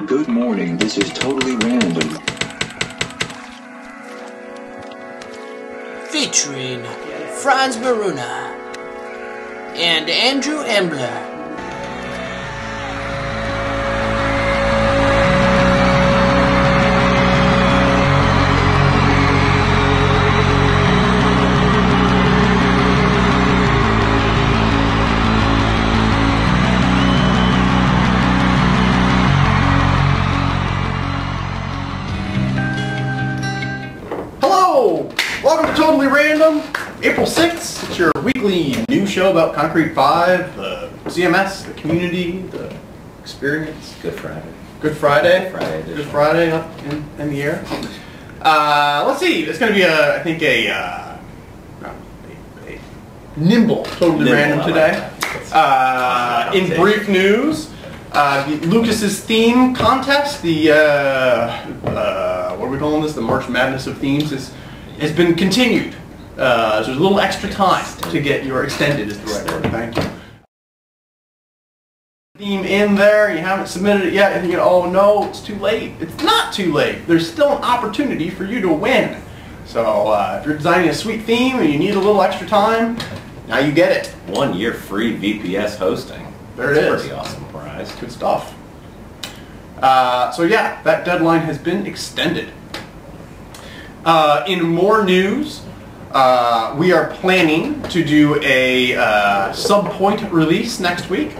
Good morning, this is totally random. Featuring Franz and Andrew Embler. Welcome to Totally Random, April 6th. It's your weekly news show about Concrete5, the CMS, the community, the experience. Good Friday. Good Friday. Good Friday. Good Friday up in the air. Let's see. It's going to be, I think, a nimble Totally Random today. In brief news, Lucas's theme contest, the what are we calling this? The March Madness of themes has been continued. So there's a little extra time to get your extended is the right word. Thank you. Theme in there. You haven't submitted it yet. You're thinking, oh no, it's too late. It's not too late. There's still an opportunity for you to win. So if you're designing a sweet theme and you need a little extra time, now you get it. 1 year free VPS hosting. There it is. Pretty awesome prize. Good stuff. So yeah, that deadline has been extended. In more news, we are planning to do a sub-point release next week,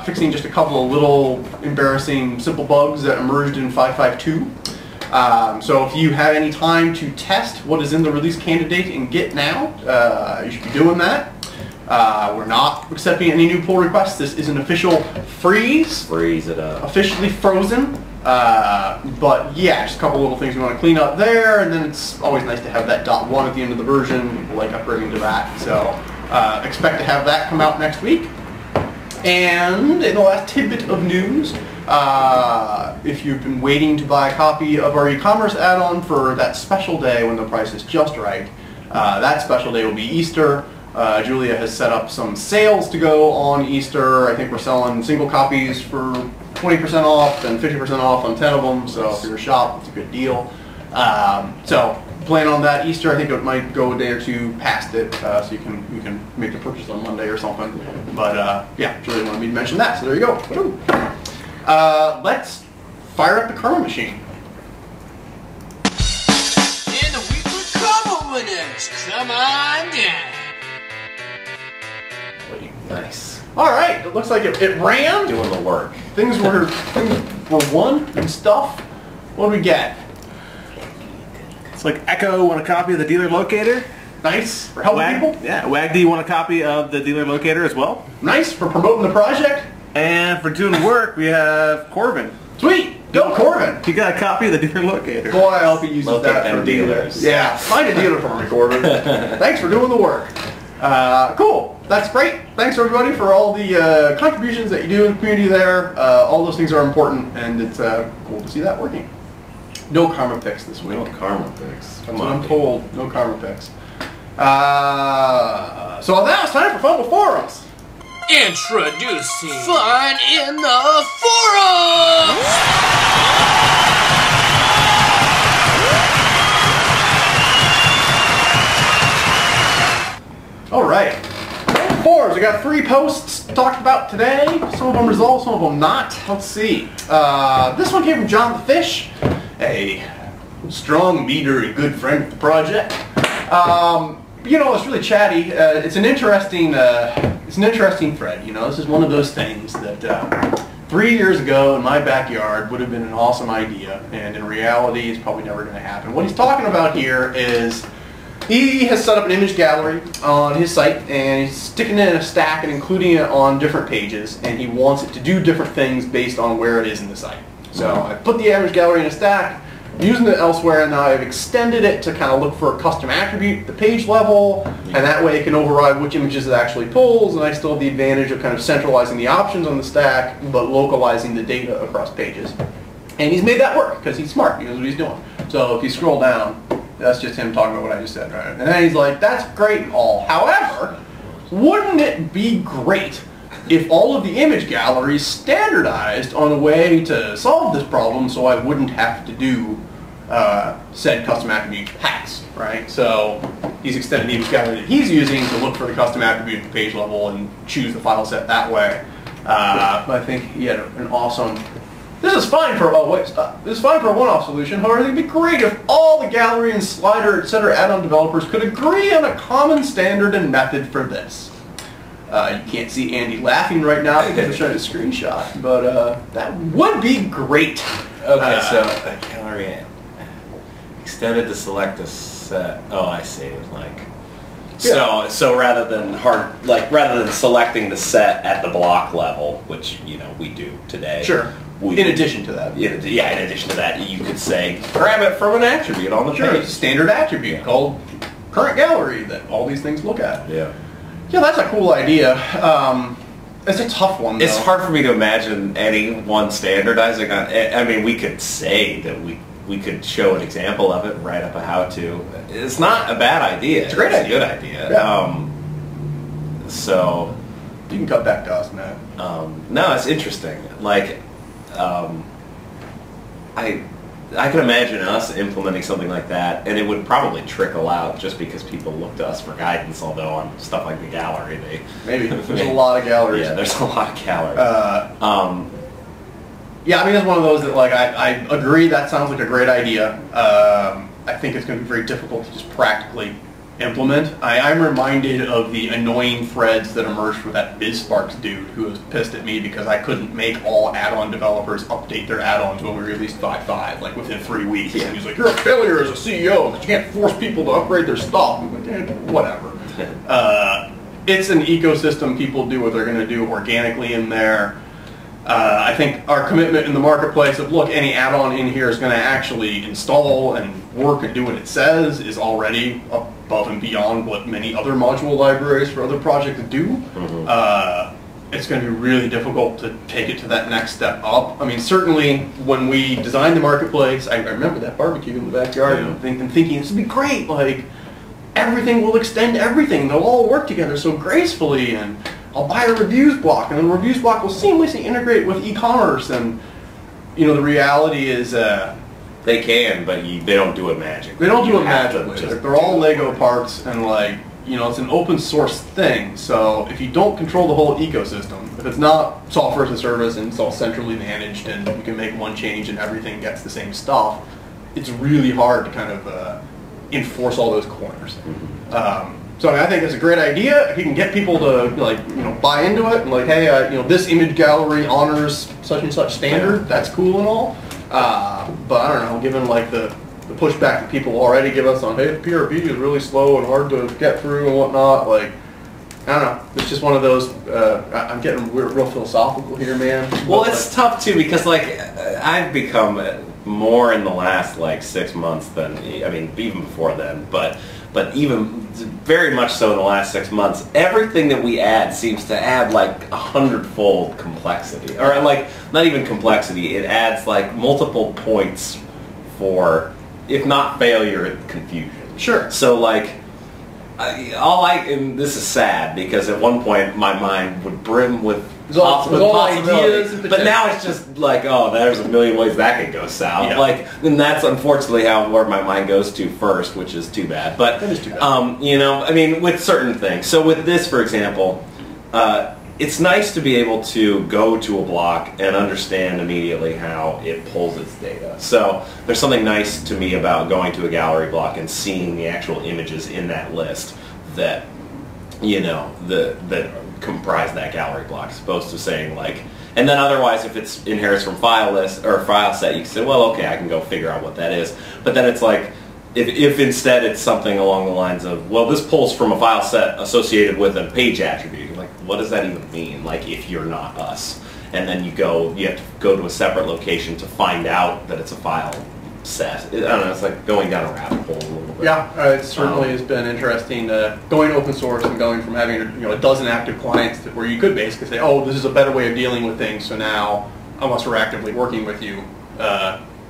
fixing just a couple of little embarrassing simple bugs that emerged in 5.5.2. So if you have any time to test what is in the release candidate in Git now, you should be doing that. We're not accepting any new pull requests. This is an official freeze. Freeze it up. Officially frozen. But yeah, just a couple little things we want to clean up there, and then it's always nice to have that .1 at the end of the version. People like upgrading to that. So expect to have that come out next week. And in the last tidbit of news, if you've been waiting to buy a copy of our e-commerce add-on for that special day when the price is just right, that special day will be Easter. Julia has set up some sales to go on Easter. I think we're selling single copies for 20% off and 50% off on 10 of them. So if you're a shop, it's a good deal. So plan on that Easter. I think it might go a day or two past it, so you can make the purchase on Monday or something. But yeah, Julia wanted me to mention that. So there you go. Let's fire up the Karma machine. And the weekly Karma winners, come on down. Nice. All right, it looks like it ran. Doing the work. Things were won and stuff. What do we get? It's like Echo won a copy of the dealer locator. Nice for helping people. Yeah, Wagdy won a copy of the dealer locator as well. Nice for promoting the project. And for doing work, we have Corbin. Sweet, go Corbin. He got a copy of the dealer locator. Boy, I hope he uses Locate that them for dealers. Yeah, find a dealer for me, Corbin. Thanks for doing the work. Cool. That's great. Thanks everybody for all the contributions that you do in the community there. All those things are important, and it's cool to see that working. No karma picks this week. No karma picks. That's what I'm told. No karma picks. So now it's time for Fun Before Us. Introducing Fun in the Forums! All right. Forums. We got 3 posts talked about today. Some of them resolved, some of them not. Let's see. This one came from John the Fish, a strong leader and good friend of the project. You know, it's really chatty. It's an interesting thread. You know, this is one of those things that 3 years ago in my backyard would have been an awesome idea, and in reality, it's probably never going to happen. What he's talking about here is he has set up an image gallery on his site, and he's sticking it in a stack and including it on different pages, and he wants it to do different things based on where it is in the site. So I put the image gallery in a stack, I'm using it elsewhere, and now I've extended it to kind of look for a custom attribute at the page level, and that way it can override which images it actually pulls, and I still have the advantage of kind of centralizing the options on the stack, but localizing the data across pages. And he's made that work, because he's smart, he knows what he's doing. So if you scroll down, that's just him talking about what I just said, right? And then he's like, that's great and all. However, wouldn't it be great if all of the image galleries standardized on a way to solve this problem so I wouldn't have to do said custom attribute hacks, right? So he's extended the image gallery that he's using to look for the custom attribute at the page level and choose the file set that way. But I think he had an awesome... This is fine for this is fine for a one-off solution. However, it'd be great if all the gallery and slider, etc. add-on developers could agree on a common standard and method for this. You can't see Andy laughing right now because I'm showing a screenshot, but that would be great. Okay, so a gallery extended to select a set. Oh, I see. Like, Yeah. so rather than selecting the set at the block level, which we do today. Sure. In addition to that. In addition to that, you could say grab it from an attribute on the Sure, page. it's a standard attribute called current gallery that all these things look at. Yeah. Yeah, that's a cool idea. It's a tough one, though. It's hard for me to imagine anyone standardizing on. I mean, we could say that we could show an example of it and write up a how-to. It's not a bad idea. It's a great idea. Good idea. Yeah. So You can cut back to us, Matt. no, it's interesting. Like, I can imagine us implementing something like that, and it would probably trickle out just because people look to us for guidance. Although on stuff like the gallery, Maybe. There's a lot of galleries. Yeah, there's a lot of galleries. Yeah, I mean, it's one of those that, like, I agree that sounds like a great idea. I think it's going to be very difficult to just practically implement. I'm reminded of the annoying threads that emerged with that BizSparks dude who was pissed at me because I couldn't make all add-on developers update their add-ons when we released 5.5, like within 3 weeks. Yeah. And he was like, you're a failure as a CEO because you can't force people to upgrade their stuff. I'm like, whatever. It's an ecosystem. People do what they're going to do organically in there. I think our commitment in the marketplace of, look, any add-on in here is going to actually install and work and do what it says is already above and beyond what many other module libraries for other projects do. Mm-hmm. It's going to be really difficult to take it to that next step up. I mean, certainly when we designed the marketplace, I remember that barbecue in the backyard and thinking, this would be great, like, everything will extend everything. They'll all work together so gracefully, and I'll buy a reviews block, and then the reviews block will seamlessly integrate with e-commerce. And the reality is, they can, but they don't do it magically. They don't do it have to magically. just They're all Lego parts, and it's an open source thing. So if you don't control the whole ecosystem, if it's not software as a service and it's all centrally managed, and you can make one change and everything gets the same stuff, it's really hard to kind of enforce all those corners. Mm-hmm. So I think it's a great idea. If you can get people to buy into it and hey, this image gallery honors such and such standard, that's cool and all. But I don't know, given the pushback that people already give us on, hey, the PRB is really slow and hard to get through and whatnot, I don't know. It's just one of those. I'm getting real philosophical here, man. Well, it's tough too because I've become more in the last 6 months than even before then, but even very much so in the last 6 months, everything that we add seems to add 100-fold complexity, or not even complexity. It adds multiple points for, if not failure, confusion. Sure. So and this is sad because at one point my mind would brim with possibilities, but now it's just there's a million ways that could go south. Yeah. And that's unfortunately where my mind goes to first, which is too bad. But that is too bad. with certain things. So with this, for example, it's nice to be able to go to a block and understand immediately how it pulls its data. So there's something nice to me about going to a gallery block and seeing the actual images in that list that that comprise that gallery block, as opposed to saying and then otherwise if it's inherits from file list or file set, you can say, well, okay, I can go figure out what that is. But then it's if instead it's something along the lines of, well, this pulls from a file set associated with a page attribute. You're what does that even mean? If you're not us, and then you have to go to a separate location to find out that it's a file set. I don't know. It's going down a rabbit hole a little bit. Yeah, it certainly has been interesting going open source and going from having a dozen active clients where you could basically say, oh, this is a better way of dealing with things. So now, unless we're actively working with you,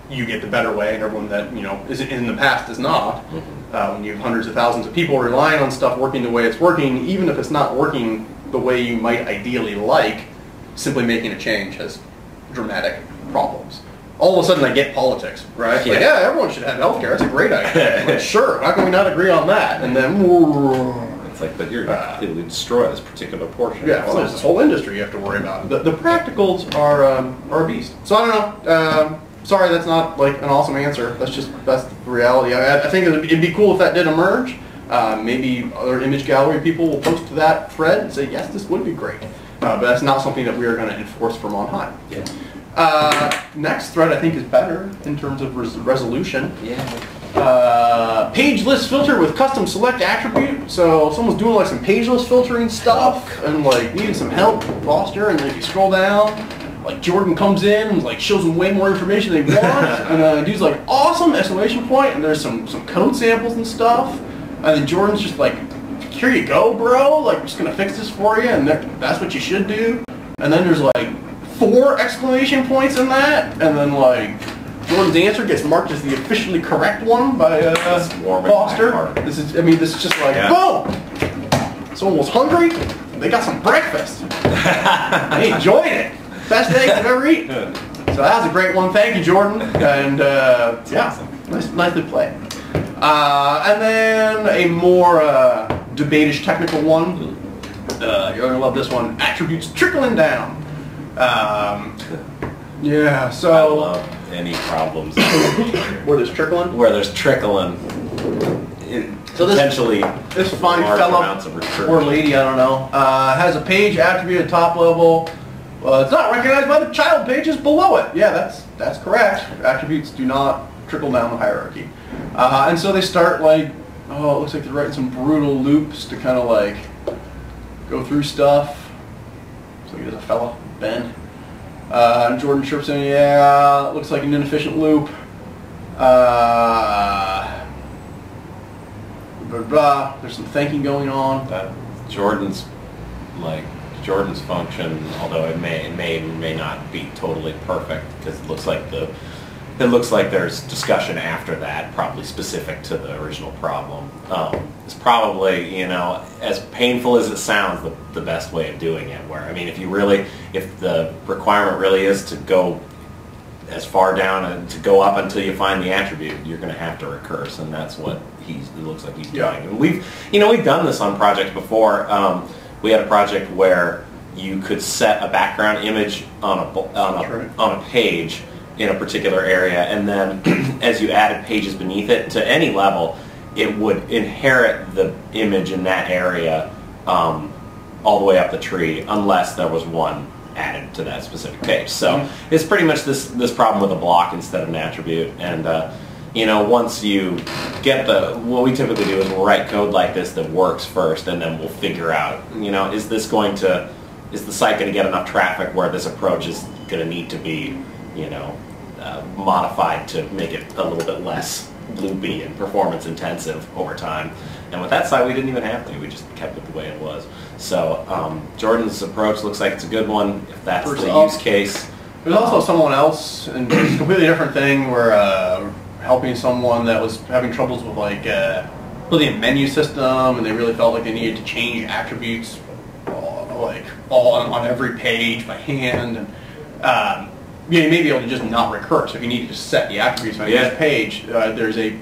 you get the better way, and everyone that is in the past is not. Mm-hmm. When you have hundreds of thousands of people relying on stuff working the way it's working, even if it's not working the the way you might ideally like, simply making a change has dramatic problems. All of a sudden I get politics, right? Yeah. Like, yeah, everyone should have healthcare. That's a great idea. Like, sure, how can we not agree on that? And then, It's like, but you're completely destroy this particular portion. yeah, well, there's this whole industry you have to worry about. The practicals are a beast. So I don't know. Sorry, that's not like an awesome answer. That's the reality. I think it'd be cool if that did emerge. Maybe other image gallery people will post to that thread and say, yes, this would be great. But that's not something that we are going to enforce from on high. Yeah. Next thread I think is better in terms of resolution. Yeah. Page list filter with custom select attribute. So someone's doing like some page list filtering stuff and like needing some help, roster, and then if you scroll down, like Jordan comes in and like shows them way more information they want, and dude's like awesome exclamation point, and there's some code samples and stuff, and then Jordan's just like, here you go, bro. Like, I'm just gonna fix this for you, and that's what you should do. And then there's like 4 exclamation points in that, and then like Jordan's answer gets marked as the officially correct one by Foster. This is just like boom. Someone was hungry. They got some breakfast. They enjoyed it. Best eggs I've ever eaten. So that was a great one. Thank you, Jordan. And yeah, nicely played. And then a more debate-ish technical one. You're gonna love this one. Attributes trickling down. Yeah, so I love any problems where there's trickling. So potentially this fine large fella amounts of recursion. or lady, I don't know, has a page attribute at top level. It's not recognized by the child pages below it. Yeah, that's correct. Attributes do not trickle down the hierarchy. And so they start like, oh, it looks like they're writing some brutal loops to kind of like go through stuff. So here's a fella, Ben. And Jordan chirps in, yeah, it looks like an inefficient loop. There's some thinking going on. Jordan's function, although it may not be totally perfect, because it looks like there's discussion after that, probably specific to the original problem. It's probably, as painful as it sounds, the best way of doing it. Where, I mean, if the requirement really is to go as far down and to go up until you find the attribute, you're going to have to recurse, and that's what it looks like he's doing. And we've done this on projects before. We had a project where you could set a background image on a page in a particular area, and then as you added pages beneath it to any level, it would inherit the image in that area all the way up the tree, unless there was one added to that specific page. So it's pretty much this problem with a block instead of an attribute. And once you get what we typically do is we'll write code like this that works first, and then we'll figure out, is the site going to get enough traffic where this approach is going to need to be, modified to make it a little bit less loopy and performance intensive over time. And with that site, we didn't even have to. We just kept it the way it was. So Jordan's approach looks like it's a good one if that's the use case. There's also someone else, and it's a completely different thing, where helping someone that was having troubles with like really a menu system, and they really felt like they needed to change attributes all on every page by hand, and you may be able to just not recur. So if you need to just set the attributes on each page, there's a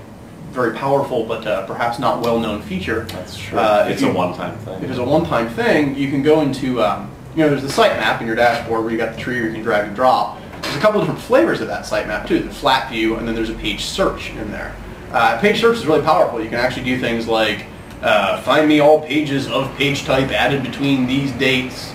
very powerful but perhaps not well-known feature. That's true. It's a one-time thing. If it's a one-time thing, you can go into there's the sitemap in your dashboard where you got the tree where you can drag and drop. There's a couple of different flavors of that sitemap too. The flat view, and then there's a page search in there. Page search is really powerful. You can actually do things like find me all pages of page type added between these dates,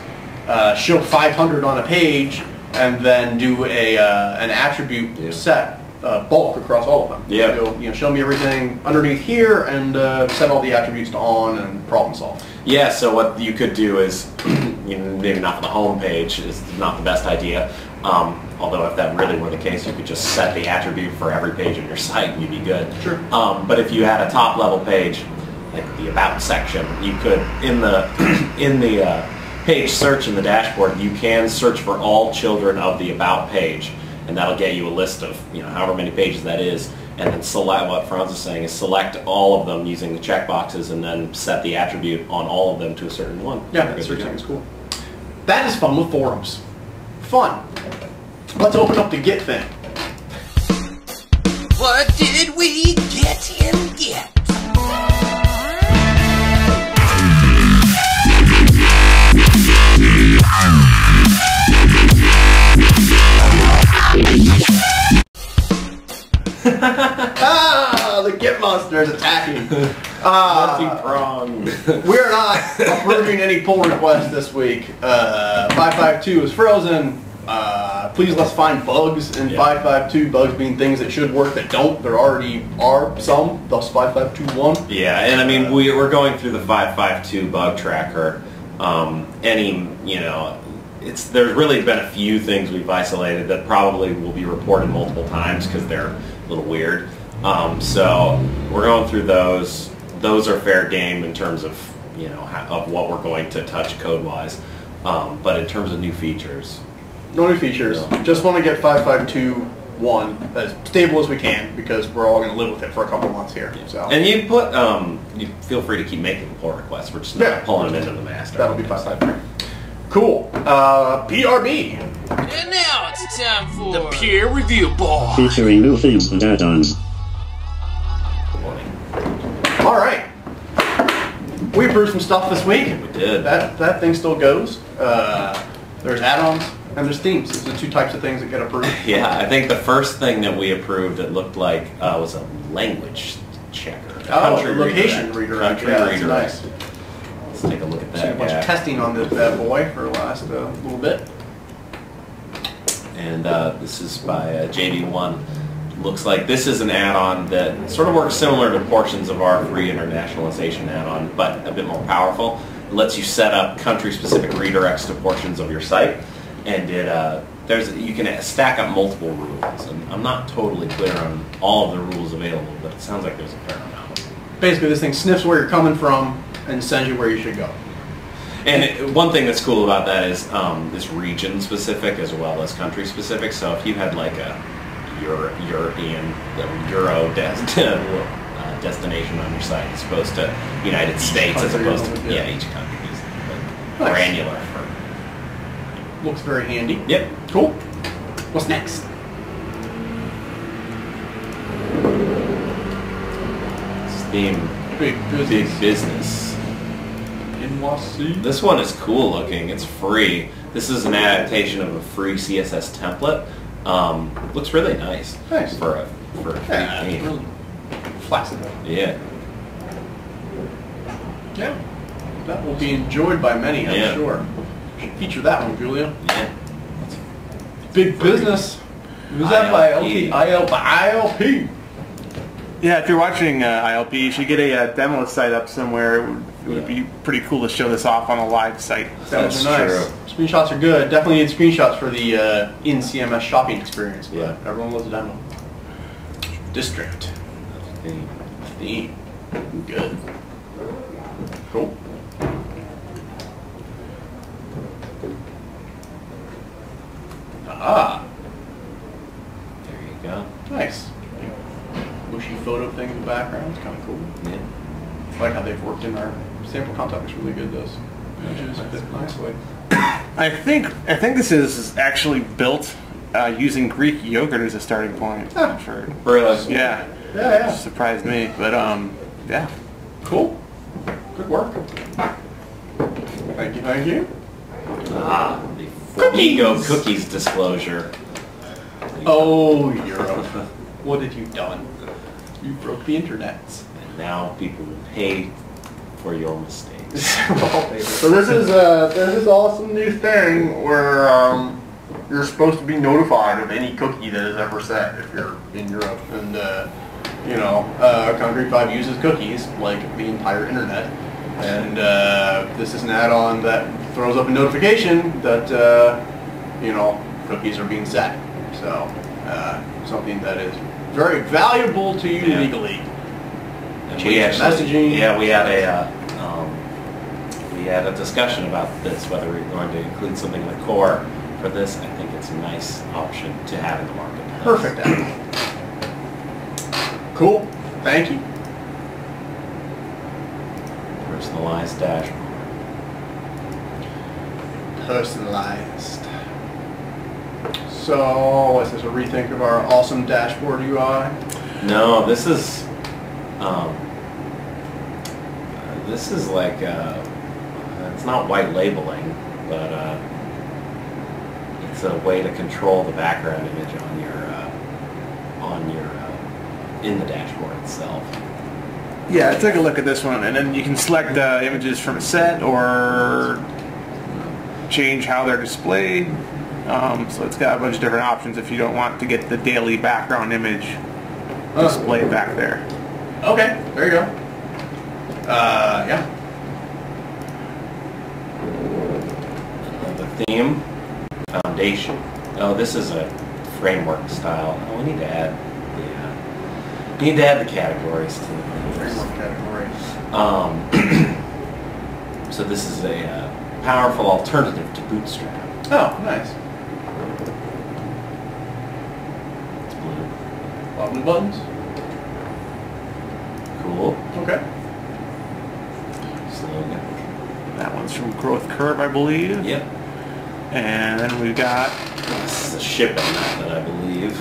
show 500 on a page, and then do an attribute set bulk across all of them. Yeah. So, show me everything underneath here, and set all the attributes to on, and problem solve. Yeah. So what you could do is, maybe not for the home page is not the best idea. Although if that really were the case, you could just set the attribute for every page of your site and you'd be good. Sure. But if you had a top level page, like the about section, you could in the page search in the dashboard, you can search for all children of the about page, and that'll get you a list of however many pages that is, and then select, what Franz is saying is select all of them using the checkboxes and then set the attribute on all of them to a certain one. Yeah, that searching is cool. That is fun with forums. Fun. Let's open up the Git thing. What did we get in Git? The Git monster is attacking. Multi-pronged. We're not approving any pull requests this week. 552 is frozen. Please let's find bugs in 552. Bugs being things that should work that don't. There already are some, thus 5521. Yeah, and I mean we're going through the 552 bug tracker. There's really been a few things we've isolated that probably will be reported multiple times because they're a little weird. So we're going through those. Those are fair game in terms of of what we're going to touch code wise. But in terms of new features, no new features. No. Just want to get 552.1 as stable as we can because we're all going to live with it for a couple months here. So. And you put you feel free to keep making pull requests. We're just not pulling them into the master. That'll be 553. Cool. PRB. And now it's time for the peer review board. Featuring new themes and add-ons. All right. We approved some stuff this week. We did. That thing still goes. There's add-ons and there's themes. These are the two types of things that get approved. Yeah, I think the first thing that we approved that looked like was a language checker. Country location redirect. Country Yeah, redirect. that's nice. Let's take a look at Seen a that. bunch of testing on this bad boy for the last little bit. And this is by JD1. Looks like this is an add-on that sort of works similar to portions of our free internationalization add-on, but a bit more powerful. It lets you set up country-specific redirects to portions of your site, and you can stack up multiple rules. And I'm not totally clear on all of the rules available, but it sounds like there's a fair amount. Basically, this thing sniffs where you're coming from and sends you where you should go. And one thing that's cool about that is it's region-specific as well as country-specific. So if you had like a European Euro destination on your site as opposed to United States as opposed to each country is granular. Looks very handy. Yep. Cool. What's next? Theme Big business. NYC. This one is cool looking. It's free. This is an adaptation of a free CSS template. Looks really nice. Nice. For a free theme. Really flexible. Yeah. Yeah. That will be enjoyed by many, I'm sure. Should feature that one, Julia. Yeah. Big business. Who's that by ILP? Yeah, if you're watching ILP, you should get a demo site up somewhere. It would be pretty cool to show this off on a live site. That's nice. Screenshots are good. Definitely need screenshots for the in-CMS shopping experience. But Yeah. everyone loves a demo. District. Theme. Good. Cool. Ah. There you go. Nice. Mushy photo thing in the background. It's kind of cool. Yeah. I like how they've worked in our sample content. Looks really good. Those images fit nicely. I think this is actually built using Greek yogurt as a starting point. For Really? yeah, Yeah. surprised me, but yeah. Cool. Good work. Thank you. Thank you. The Flamingo cookies disclosure. Oh, Europe. What have you done? You broke the internet. And now people will pay for your mistakes. So this is awesome new thing where you're supposed to be notified of any cookie that is ever set if you're in Europe, and concrete5 uses cookies like the entire internet, and this is an add-on that throws up a notification that cookies are being set. So something that is very valuable to you legally. And We had a discussion about this, whether we're going to include something in the core for this. I think it's a nice option to have in the market. Perfect. Cool. Thank you. Personalized dashboard. Personalized. So, what's this? A rethink of our awesome dashboard UI? No, this is like it's not white labeling, but it's a way to control the background image on your in the dashboard itself. Yeah, take a look at this one, and then you can select images from a set or change how they're displayed. So it's got a bunch of different options if you don't want to get the daily background image displayed back there. Okay, there you go. Yeah. The theme, foundation. Oh, this is a framework style. Oh, we need to add the categories to the Framework categories. So this is a powerful alternative to Bootstrap. Oh, nice. It's blue. Blue buttons. Cool. Okay. Slogan. That one's from Growth Curve, I believe. Yep. And then we've got This is a shipping method, I believe,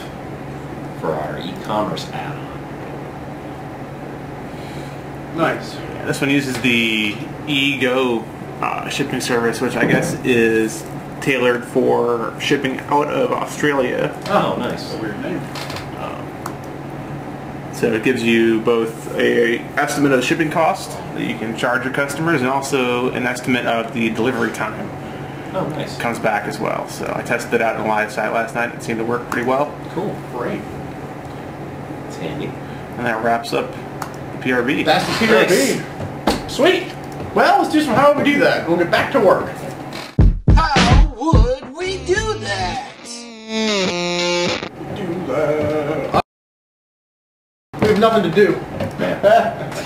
for our e-commerce add-on. Nice. this one uses the eGo shipping service, which I guess is tailored for shipping out of Australia. Oh, nice. A weird name. So it gives you both a estimate of the shipping cost that you can charge your customers, and also an estimate of the delivery time. Oh, nice. Comes back as well. So I tested it out on a live site last night. It seemed to work pretty well. Cool. Great. It's handy. And that wraps up the PRB. That's the PRB. Sweet. Well, let's do some how would we do that. We'll get back to work. How would we do that? Do that. We have nothing to do.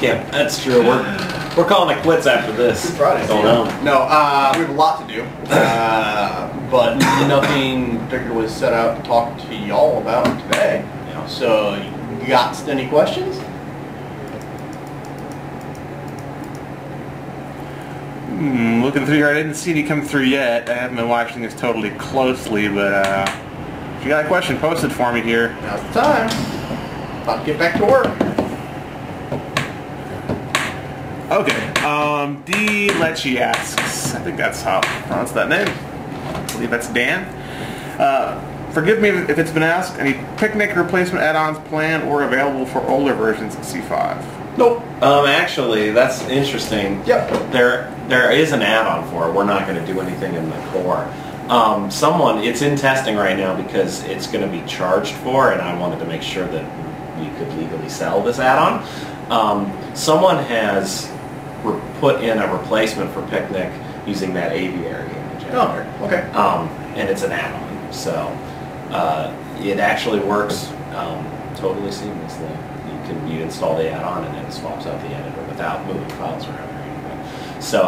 Yeah, that's true. We're calling it quits after this. Good Friday. Going home. No, we have a lot to do, but nothing particular was set out to talk to y'all about today. Yeah. So, you got any questions? Looking through here, I didn't see any come through yet. I haven't been watching this totally closely, but if you got a question, post it for me here. Now's the time. About to get back to work. Okay, D. Lecce asks, I think that's how I pronounce that name. I believe that's Dan. Forgive me if it's been asked, any picnic replacement add-ons planned or available for older versions of C5? Nope. Actually, that's interesting. Yep. There is an add-on for it. We're not going to do anything in the core. It's in testing right now because it's going to be charged for, and I wanted to make sure that we could legally sell this add-on. Someone has put in a replacement for Picnic using that aviary image. Oh, okay. And it's an add-on, so it actually works totally seamlessly. You install the add-on and then it swaps out the editor without moving files around or anything. So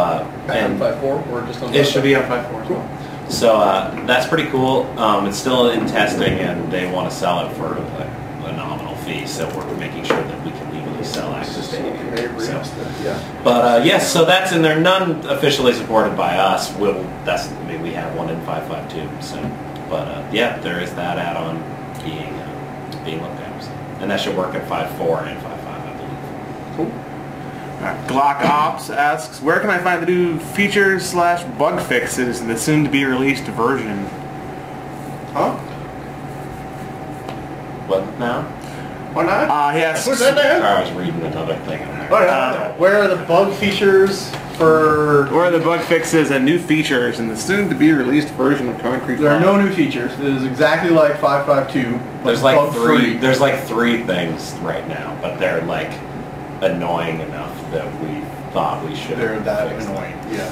And 5.4 or just on it should be on 5.4 as well. So that's pretty cool. It's still in testing and they want to sell it for a nominal fee. So we're making sure that we can legally sell access to it. But yes, so that's in there. None officially supported by us. We have one in 5.5.2. So, but yeah, there is that add-on being looked at. So. And that should work at 5.4 and 5.5, I believe. Cool. Glock Ops asks, where can I find the new features/bug fixes in the soon-to-be-released version? Huh? What now? Why not? He asks, What's that there? Sorry, I was reading another thing. Where are the bug features for... where are the bug fixes and new features in the soon-to-be-released version of concrete5? There are no new features. It is exactly like 5.5.2. There's like three. There's like three things right now, but they're like annoying enough that we thought we should. They're that fix them. annoying, yes.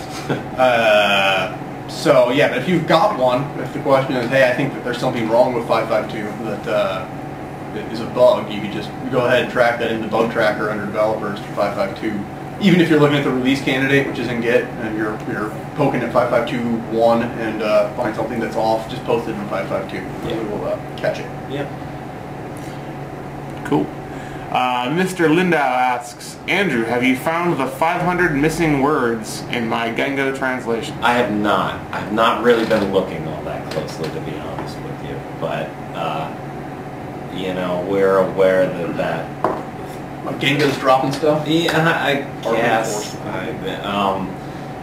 So, yeah, but if you've got one, if the question is, hey, I think that there's something wrong with 5.5.2 that is a bug, you could just go ahead and track that into Bug Tracker under Developers for 5.5.2. Even if you're looking at the release candidate, which is in Git, and you're poking at 5.5.2.1 and find something that's off, just post it in 5.5.2. Yeah. We will catch it. Yep. Cool. Mr. Lindau asks, Andrew, have you found the 500 missing words in my Gengo translation? I have not. I've not really been looking all that closely, to be honest with you. But, you know, we're aware that Gengo's dropping stuff? Yeah, I guess.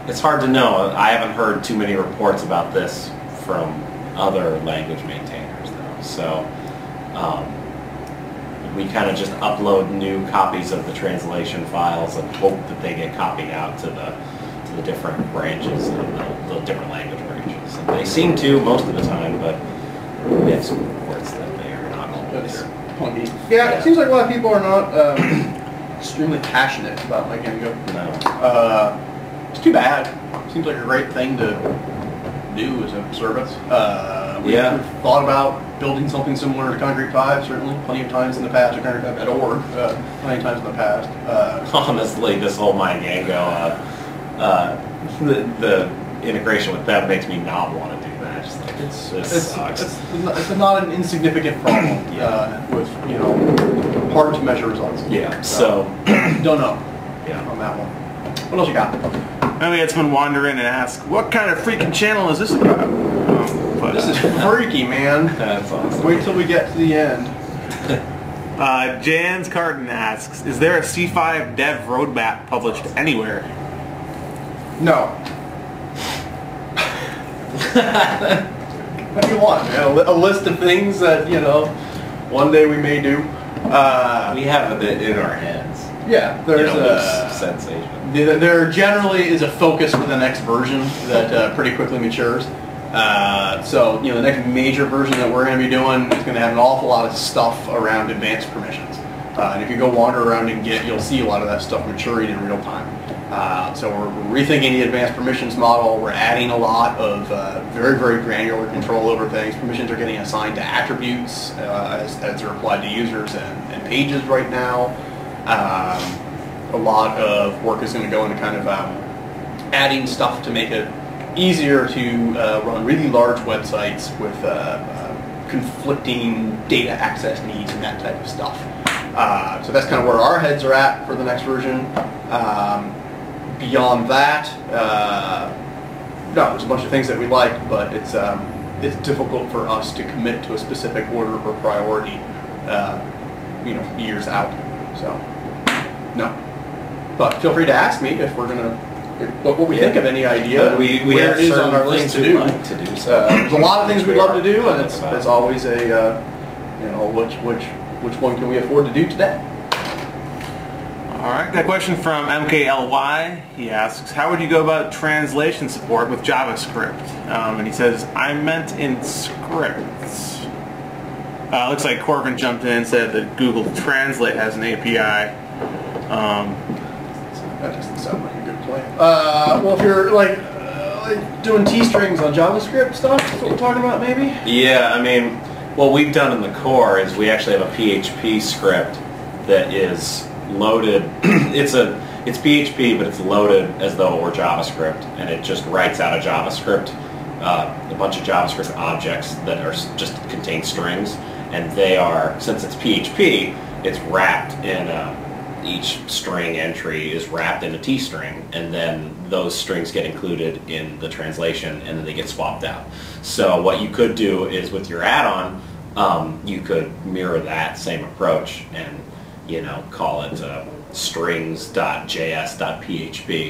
It's hard to know. I haven't heard too many reports about this from other language maintainers, though. So, we kind of just upload new copies of the translation files and hope that they get copied out to the different branches and the different language branches. And they seem to most of the time, but we have some reports that they are not always. Yeah, it seems like a lot of people are not extremely passionate about my Gengo. No. It's too bad. Seems like a great thing to do as a service. We've thought about building something similar to Concrete5, certainly, plenty of times in the past, or Concrete5.org, plenty of times in the past. Honestly, this whole MyGango, the integration with them makes me not want to do that. Just like, it's not an insignificant problem with, you know, hard to measure results. Yeah, so don't know yeah. on that one. What else you got? And we had someone wander in and ask, what kind of freaking channel is this about? This is freaky, man. That's awesome. Wait till we get to the end. Jan's Carton asks, is there a C5 dev roadmap published anywhere? No. What do you want, man? A list of things that, you know, one day we may do. We have it in our heads. Yeah, there's a sensation. There generally is a focus for the next version that pretty quickly matures. So, you know, the next major version that we're going to be doing is going to have an awful lot of stuff around advanced permissions. And if you go wander around in Git, you'll see a lot of that stuff maturing in real time. So we're rethinking the advanced permissions model. We're adding a lot of very, very granular control over things. Permissions are getting assigned to attributes as they're applied to users and pages right now. A lot of work is going to go into kind of adding stuff to make it easier to run really large websites with conflicting data access needs and that type of stuff. So that's kind of where our heads are at for the next version. Beyond that, no, there's a bunch of things that we like, but it's difficult for us to commit to a specific order or priority, you know, years out. So, no. But feel free to ask me if we're gonna. What we think of any idea, we where have it is on our list to do. Like to do There's a lot of things we'd love to do, and it's always a, you know, which one can we afford to do today? Alright, got a question from MKLY. He asks, how would you go about translation support with JavaScript? And he says, I meant in scripts. Looks like Corbin jumped in and said that Google Translate has an API. That doesn't sound like a good plan. Well, if you're like doing T-strings on JavaScript stuff, that's what we're talking about, maybe? Yeah, I mean, what we've done in the core is we actually have a PHP script that is loaded. It's PHP, but it's loaded as though it were JavaScript, and it just writes out a JavaScript, a bunch of JavaScript objects that are just contain strings, and they are, since it's PHP, it's wrapped in each string entry is wrapped in a T-string, and then those strings get included in the translation, and then they get swapped out. So what you could do is with your add-on, you could mirror that same approach and, you know, call it strings.js.php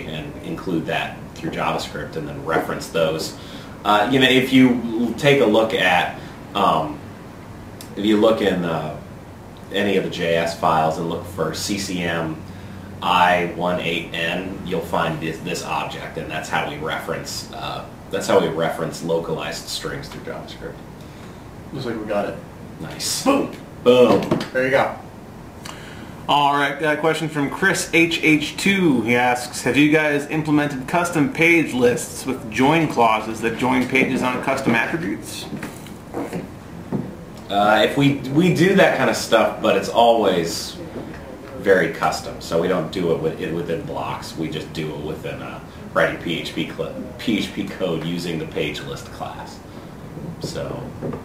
and include that through JavaScript, and then reference those. You know, if you take a look at, if you look in any of the JS files and look for CCM I18N, you'll find this object, and that's how we reference localized strings through JavaScript. Looks like we got it. Nice. Boom. Boom. There you go. Alright, got a question from Chris HH2. He asks, have you guys implemented custom page lists with join clauses that join pages on custom attributes? If we do that kind of stuff, but it's always very custom, so we don't do it within blocks. We just do it within writing PHP code using the page list class. So,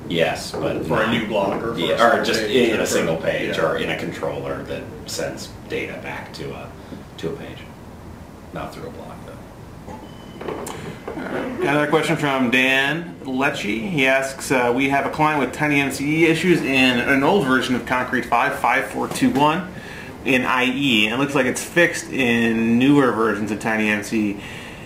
yes, but For a new block or for yeah, a or single just page, in or a single page, yeah. or in a controller that sends data back to a page, not through a block though. Another question from Dan Lecce. He asks, we have a client with tiny MCE issues in an old version of concrete5, 5421 in IE. And it looks like it's fixed in newer versions of tiny MCE.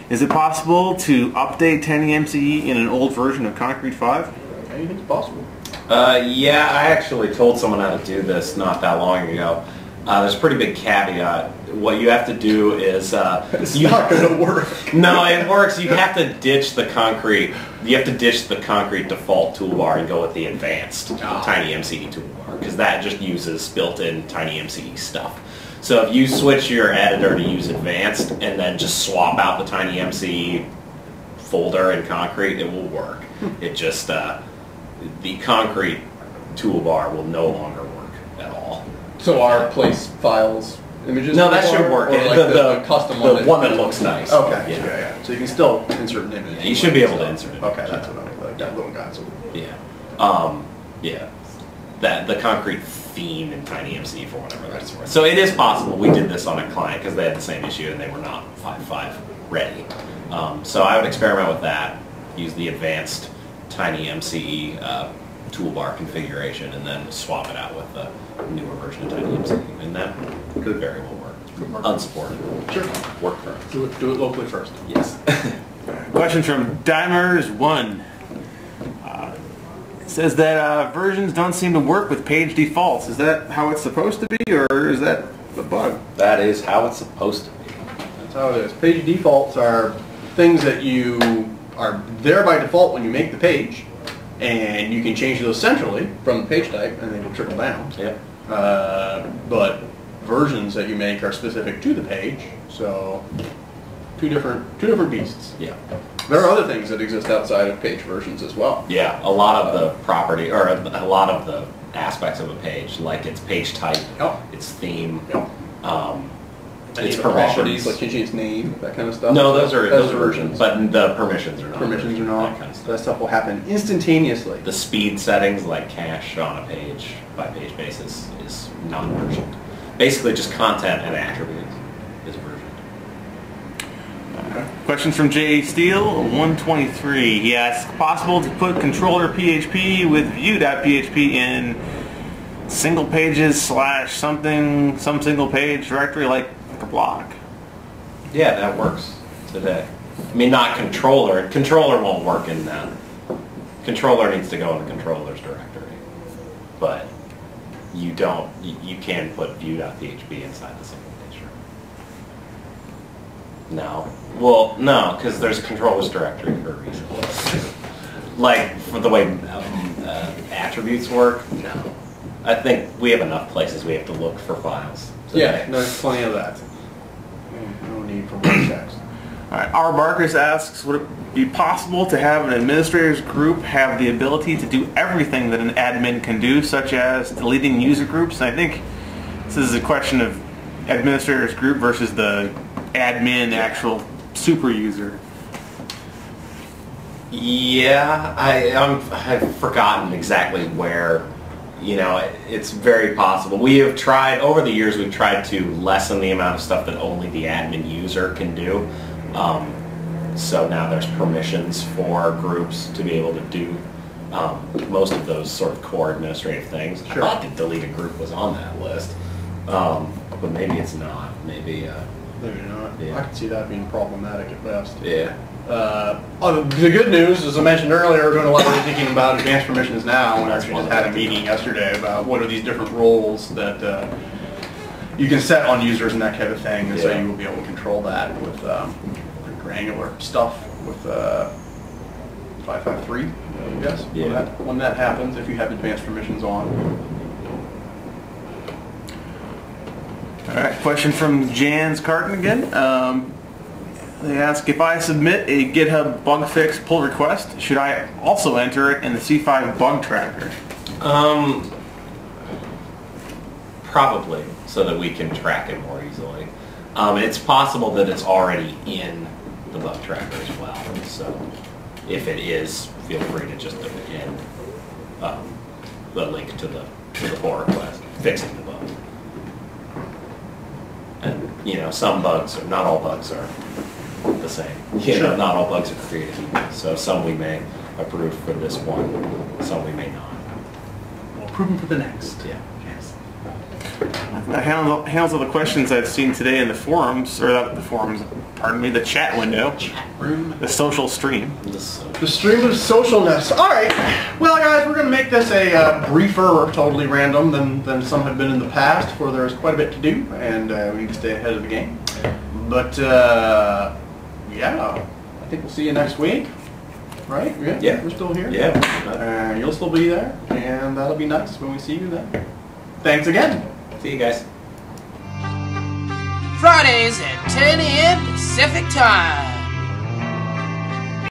Is it possible to update tiny MCE in an old version of concrete5? Anything's possible. Yeah, I actually told someone how to do this not that long ago. There's a pretty big caveat. What you have to do is It's not going to work. no, it works. You have to ditch the concrete. You have to ditch the concrete default toolbar and go with the advanced Tiny MCE toolbar, because that just uses built-in Tiny MCE stuff. So if you switch your editor to use advanced and then just swap out the Tiny MCE folder in concrete, it will work. It just the concrete toolbar will no longer work at all. So our place files images? No, that should or- work. Or like the custom the one that looks nice. Okay. Yeah. Yeah. So you can still insert an image. You should be able to insert it. Okay, that's what I mean. Like that little console. Yeah. Yeah. That the concrete theme in Tiny MCE for whatever that's worth. So it is possible. We did this on a client because they had the same issue and they were not 5.5 ready. So I would experiment with that. Use the advanced Tiny MCE toolbar configuration and then swap it out with the newer version of Tiny MCE, and that could very well work. Unsupported. Sure. Work for us. Do it locally first. Yes. Question from Dimers1. It says that versions don't seem to work with page defaults. Is that how it's supposed to be, or is that the bug? That is how it's supposed to be. That's how it is. Page defaults are things that you are there by default when you make the page, and you can change those centrally from the page type, and they will trickle down. Yep. But versions that you make are specific to the page, so two different beasts. Yeah. There are other things that exist outside of page versions as well. Yeah, a lot of the property, or a lot of the aspects of a page, like its page type, Yep. its theme, Yep. its Any permissions. properties, like changing its name, that kind of stuff. No, those are That's versions, but the permissions are not. Permissions are That not. kind of stuff. That stuff will happen instantaneously. The speed settings, like cache on a page by page basis, is non-versioned. Basically, just content and attributes is versioned. Question from J. Steele, 123. He asks, possible to put controller PHP with view.php in single pages / something, some single page directory like a block? Yeah, that works today. I mean, not controller. Controller won't work in that. Controller needs to go in the controller's directory. But you don't, you can put view.php inside the single page. No. Well, no, because there's a controller's directory for a reason. Like, for the way attributes work, no. I think we have enough places we have to look for files. Yeah, there's plenty of that. No need for word checks. Alright, R. Barkus asks, would it be possible to have an administrators group have the ability to do everything that an admin can do, such as deleting user groups? And I think this is a question of administrators group versus the admin actual super user. Yeah, I've forgotten exactly where. You know, it's very possible. We have tried, over the years, we've tried to lessen the amount of stuff that only the admin user can do. So now there's permissions for groups to be able to do most of those sort of core administrative things. Sure. I thought that delete a group was on that list, but maybe it's not. Maybe, Maybe not. Yeah. I can see that being problematic at best. yeah. The good news, as I mentioned earlier, we're doing a lot of thinking about advanced permissions now, and That's actually one just of had a the- meeting yesterday about what are these different roles that you can set on users and that kind of thing, and so Yeah. you will be able to control that with pretty granular stuff with 553, I guess, Yeah. when that happens, if you have advanced permissions on. Alright, question from Jan's Carton again. They ask, if I submit a GitHub bug fix pull request, should I also enter it in the C5 bug tracker? Probably, so that we can track it more easily. It's possible that it's already in the bug tracker as well. So if it is feel free to just append the link to the pull request, fixing the bug. And you know, some bugs, or not all bugs, are the same. You know, not all bugs are created equal. So some we may approve for this one, some we may not. We'll approve them for the next. Yeah. Yes. That handles all the questions I've seen today in the forums, or not the forums, pardon me, the chat window. Chat room. The social stream. The stream of socialness. Alright, well guys, we're going to make this a briefer, totally random than some have been in the past, where there's quite a bit to do, and we need to stay ahead of the game. But, yeah, I think we'll see you next week. Right? Yeah. We're still here? Yeah. You'll still be there, and that'll be nice when we see you then. Thanks again. See you guys. Fridays at 10 a.m. Pacific Time.